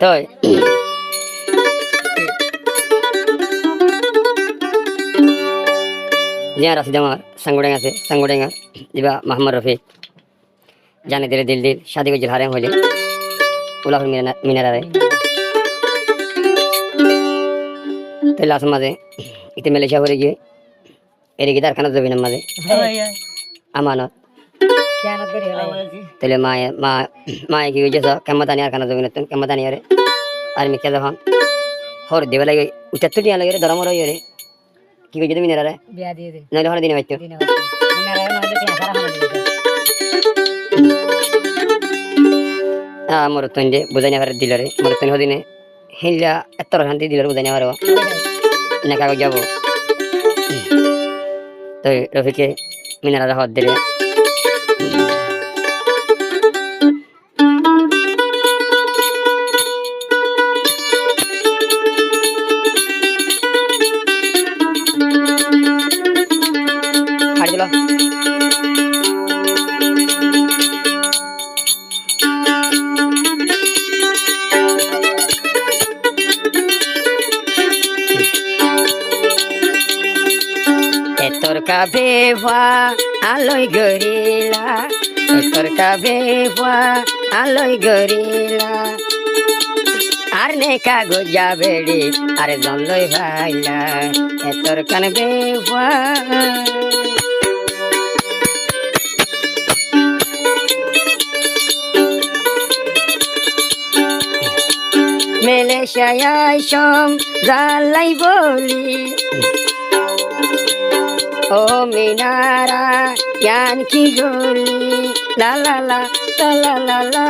তো জিয়া রাশিদ আমার সাংগোডেং আছে সাংগোডেঙ্গা দিবা মোহাম্মদ রফিক জানে দিলে দিল দিল শাদি গজিল হারেম হইলে উলাহুল মিনারে তাহলে আসর মাঝে ইতে মালয়েশিয়া হয়ে গিয়ে এর গিয়ে কারখানা জমিনের মাঝে আমানত তাহলে মায়ে কি হয়েছে কেমতানি আর খানা জমিন কেমতানি আরে আর মিকে যখন হর দেবে লাগে উচ্চাত্তর টিয়া লাগে ধরমর হয়ে কি কইছে তুমি নেরারে বিয়া দিয়ে দে নইলে হরে দিনে বাইতো মিনারে নইলে টিয়া সারা হরে দিবে মোর তন্দে বুঝাইনা হরে দিলরে মোর তন হদিনে হিলা এত্তর শান্তি দিলরে বুঝাইনা হরে না কাগজ যাব তো রফিকে মিনারে হদ দিলে তোর কাবে আলোয় গরিলা তোর কাবে আলোয় গরিলা আর নে কাগজ যাবে রে আর জনলই ভাইলা তোর কানবে মালয়েশিয়ায় সম জালাই বলি ও মিনারা ইয়ান কি গলি লা লা লা লা লা লা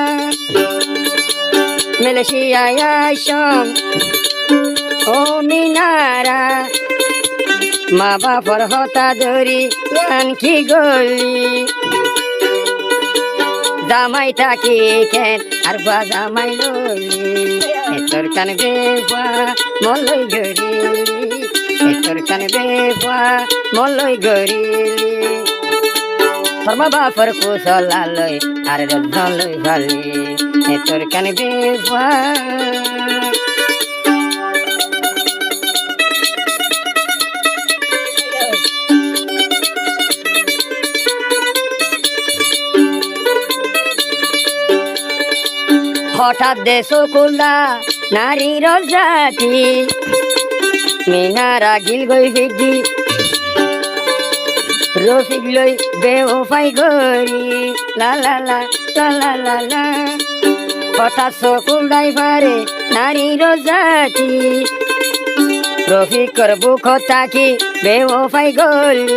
মালয়েশিয়ায় আইসম ও মিনারা মা বাপর হতা ধরি ইয়ান কি গলি জামাই থাকি কেন আর বা জামাই ললি তোর কান বেবা মলই গরি তোর কান বেবা মলই গরিলি তোর মা বাপর কুশলালয় আর রজলই ভালি তোর কান বেবা হঠাৎ দেশ কুলদা নারীর জাতি মিনারা গিল গই ভিগি রফিক লই বেওফাই গরি লা লা লা লা লা লা লা হঠাৎ সকুল ড্রাইভারে নারীর জাতি রফিক করবো খতাকি বেওফাই গলি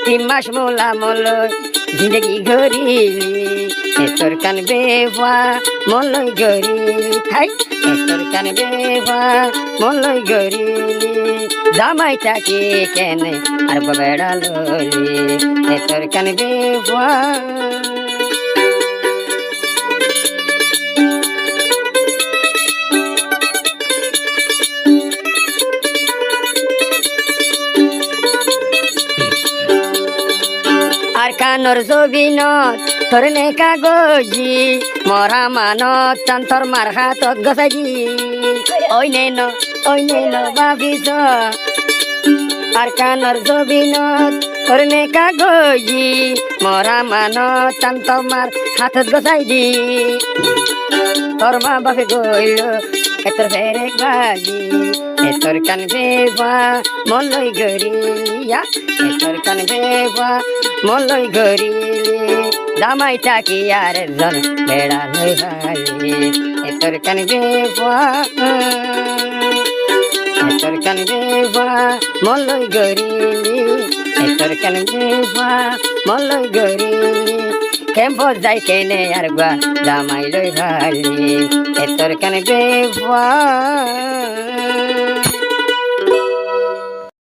3 মাস মোলা মলয় জিন্দগি গরিলি তোর কান বেবা মলয় গরিলি হাই তোর কান বেবা মলয় গরিলি জামাই থাকি কেনে আর বেড়া ললি তোর কান বেবা আর কানর জবিনত তোর নে কাগজি মরা মানত তান্তর মার হাতত গসাজি ওই নে ন ভাবিস আর কানর জবিনত তোর নে কাগজি মরা মানত তান্তর মার হাতত গসাই দি তোর মা বাপে গইল তোর ফেরে বাজি তোর কান বেবা মলই গরিয়া তোর কান বেবা মলই গরিলি জামাই থাকি আর জন বেড়া লই ভালি তোর কান বেবা তোর কান বেবা মলই গরিলি তোর কান বেবা মলই গরিলি কেম্প যাই কেনে আর গা জামাই লই ভালি তোর কান বেবা